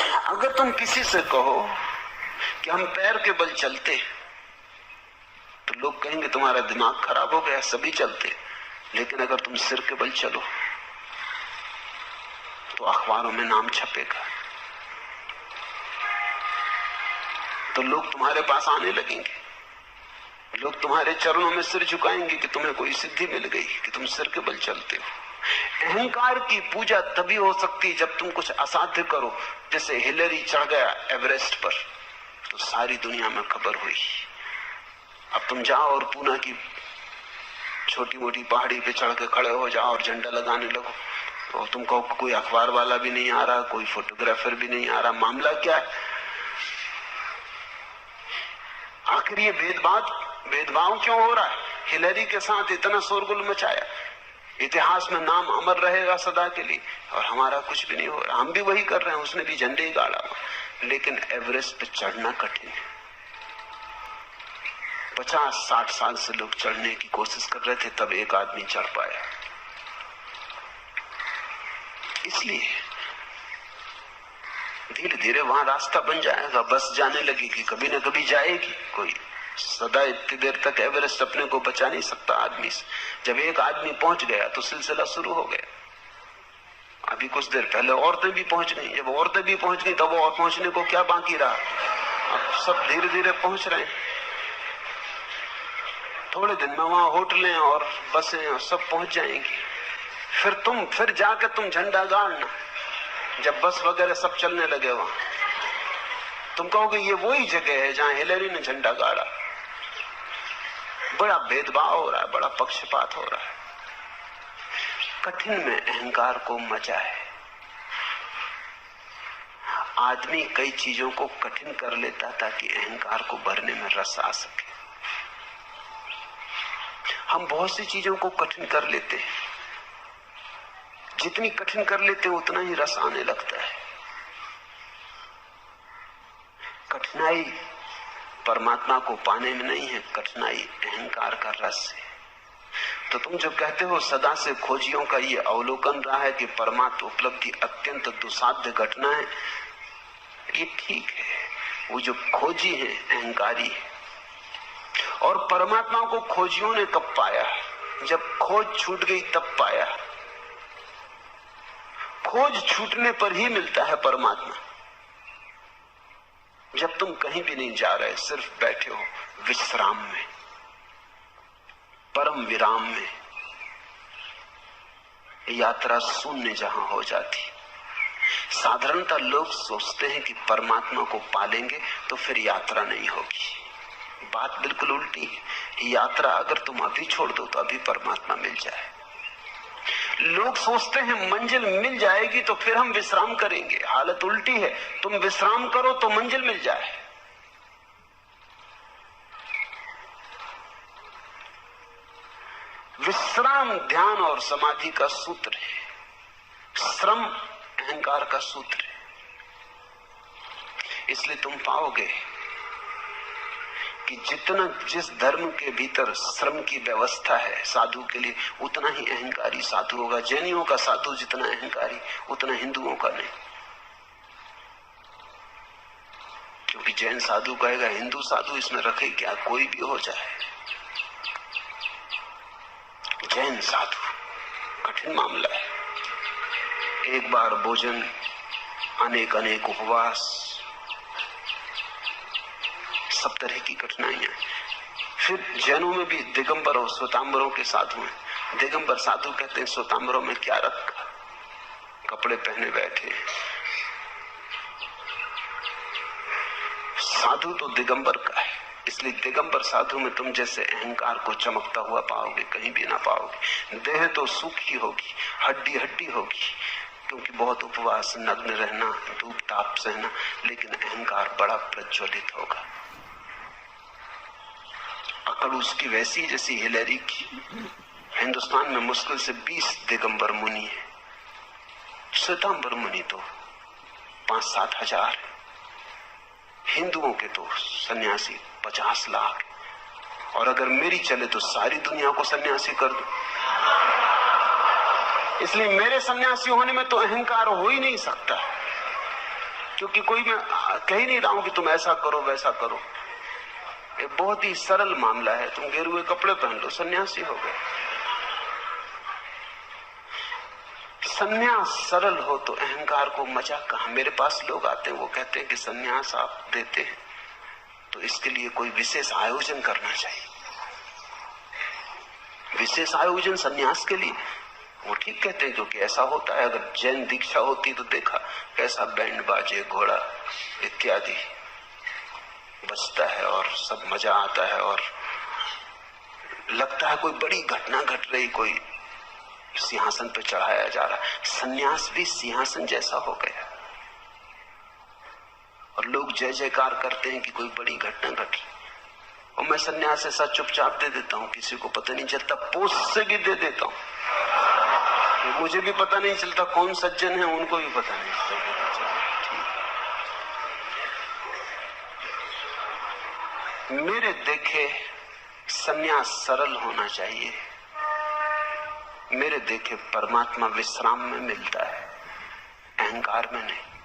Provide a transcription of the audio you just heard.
अगर तुम किसी से कहो कि हम पैर के बल चलते, तो लोग कहेंगे तुम्हारा दिमाग खराब हो गया, सभी चलते। लेकिन अगर तुम सिर के बल चलो तो अखबारों में नाम छपेगा, तो लोग तुम्हारे पास आने लगेंगे, लोग तुम्हारे चरणों में सिर झुकाएंगे कि तुम्हें कोई सिद्धि मिल गई कि तुम सिर के बल चलते हो। अहंकार की पूजा तभी हो सकती है जब तुम कुछ असाध्य करो। जैसे हिलरी चढ़ गया एवरेस्ट पर, तो सारी दुनिया में खबर हुई। अब तुम जाओ और पूना की छोटी मोटी पहाड़ी पे चढ़ के खड़े हो जाओ और झंडा लगाने लगो, तो तुम कहो कोई अखबार वाला भी नहीं आ रहा, कोई फोटोग्राफर भी नहीं आ रहा, मामला क्या है? आखिर ये भेदभाव क्यों हो रहा है? हिलरी के साथ इतना शोरगुल मचाया, इतिहास में नाम अमर रहेगा सदा के लिए, और हमारा कुछ भी नहीं हो रहा। हम भी वही कर रहे हैं, उसने भी झंडे ही गाड़ा हुआ। लेकिन एवरेस्ट पे चढ़ना कठिन है। 50-60 साल से लोग चढ़ने की कोशिश कर रहे थे, तब एक आदमी चढ़ पाया। इसलिए धीरे धीरे वहां रास्ता बन जाएगा, बस जाने लगेगी, कभी न कभी जाएगी। कोई सदा इतनी देर तक एवरेस्ट अपने को बचा नहीं सकता आदमी से। जब एक आदमी पहुंच गया तो सिलसिला शुरू हो गया। अभी कुछ देर पहले औरतें भी पहुंच गई, जब औरतें भी पहुंच गई तब और पहुंचने को क्या बाकी रहा? अब सब धीरे धीरे पहुंच रहे हैं। थोड़े दिन में वहां होटलें और बसें और सब पहुंच जाएंगी। फिर जाकर तुम झंडा गाड़ना, जब बस वगैरह सब चलने लगे वहां, तुम कहोगे ये वही जगह है जहां हिलरी ने झंडा गाड़ा। बड़ा भेदभाव हो रहा है, बड़ा पक्षपात हो रहा है। कठिन में अहंकार को मजा है। आदमी कई चीजों को कठिन कर लेता ताकि अहंकार को भरने में रस आ सके। हम बहुत सी चीजों को कठिन कर लेते हैं, जितनी कठिन कर लेते हैं उतना ही रस आने लगता है। कठिनाई परमात्मा को पाने में नहीं है, कठिनाई अहंकार का रस है। तो तुम जो कहते हो सदा से खोजियों का ये अवलोकन रहा है कि परमात्मा उपलब्धि अत्यंत दुसाध्य घटना है, ये ठीक है। वो जो खोजी है अहंकारी है। और परमात्मा को खोजियों ने कब पाया? जब खोज छूट गई तब पाया। खोज छूटने पर ही मिलता है परमात्मा। जब तुम कहीं भी नहीं जा रहे, सिर्फ बैठे हो विश्राम में, परम विराम में, यात्रा शून्य जहां हो जाती। साधारणतः लोग सोचते हैं कि परमात्मा को पालेंगे तो फिर यात्रा नहीं होगी। बात बिल्कुल उल्टी है। यात्रा अगर तुम अभी छोड़ दो तो अभी परमात्मा मिल जाए। लोग सोचते हैं मंजिल मिल जाएगी तो फिर हम विश्राम करेंगे। हालत उल्टी है, तुम विश्राम करो तो मंजिल मिल जाए। विश्राम ध्यान और समाधि का सूत्र है, श्रम अहंकार का सूत्र है। इसलिए तुम पाओगे कि जिस धर्म के भीतर श्रम की व्यवस्था है साधु के लिए, उतना ही अहंकारी साधु होगा। जैनियों का साधु जितना अहंकारी, उतना हिंदुओं का नहीं। क्योंकि जैन साधु कहेगा हिंदू साधु इसमें रखे क्या, कोई भी हो जाए। जैन साधु कठिन मामला है। एक बार भोजन, अनेक अनेक उपवास, सब तरह की कठिनाइयां। फिर जैनों में भी दिगंबर और श्वेतांबरों के साधु हैं। दिगंबर साधु कहते हैं श्वेतांबरों में क्या रखा, कपड़े पहने बैठे। साधु तो दिगंबर का है, इसलिए दिगंबर साधु में तुम जैसे अहंकार को चमकता हुआ पाओगे कहीं भी ना पाओगे। देह तो सूखी होगी, हड्डी हड्डी होगी, क्योंकि बहुत उपवास, नग्न रहना, धूप ताप सहना, लेकिन अहंकार बड़ा प्रज्वलित होगा। अकड़ उसकी वैसी जैसी हिलरी की। हिंदुस्तान में मुश्किल से 20 दिगंबर मुनि है। श्वेतांबर मुनि तो 5-7 हजार। हिंदुओं के तो सन्यासी 50 लाख। और अगर मेरी चले तो सारी दुनिया को सन्यासी कर दूं। इसलिए मेरे सन्यासी होने में तो अहंकार हो ही नहीं सकता। क्योंकि कोई मैं कह ही नहीं रहा हूं कि तुम ऐसा करो वैसा करो। ये बहुत ही सरल मामला है। तुम गेरुए कपड़े पहन लो, सन्यासी हो गए। सन्यास सरल हो तो अहंकार को मजा कहां। मेरे पास लोग आते हैं, वो कहते हैं कि सन्यास आप देते हैं तो इसके लिए कोई विशेष आयोजन करना चाहिए। विशेष आयोजन सन्यास के लिए? वो ठीक कहते हैं, क्योंकि ऐसा होता है। अगर जैन दीक्षा होती तो देखा कैसा बैंड बाजे घोड़ा इत्यादि बजता है और सब मजा आता है और लगता है कोई बड़ी घटना घट रही, कोई सिंहासन पर चढ़ाया जा रहा है। सन्यास भी सिंहासन जैसा हो गया और लोग जय जयकार करते हैं कि कोई बड़ी घटना घट रही। और मैं सन्यास ऐसा चुपचाप दे देता हूं, किसी को पता नहीं चलता। पोस्ट से भी दे देता हूं, तो मुझे भी पता नहीं चलता कौन सज्जन है, उनको भी पता नहीं चलता। मेरे देखे सन्यास सरल होना चाहिए। मेरे देखे परमात्मा विश्राम में मिलता है, अहंकार में नहीं।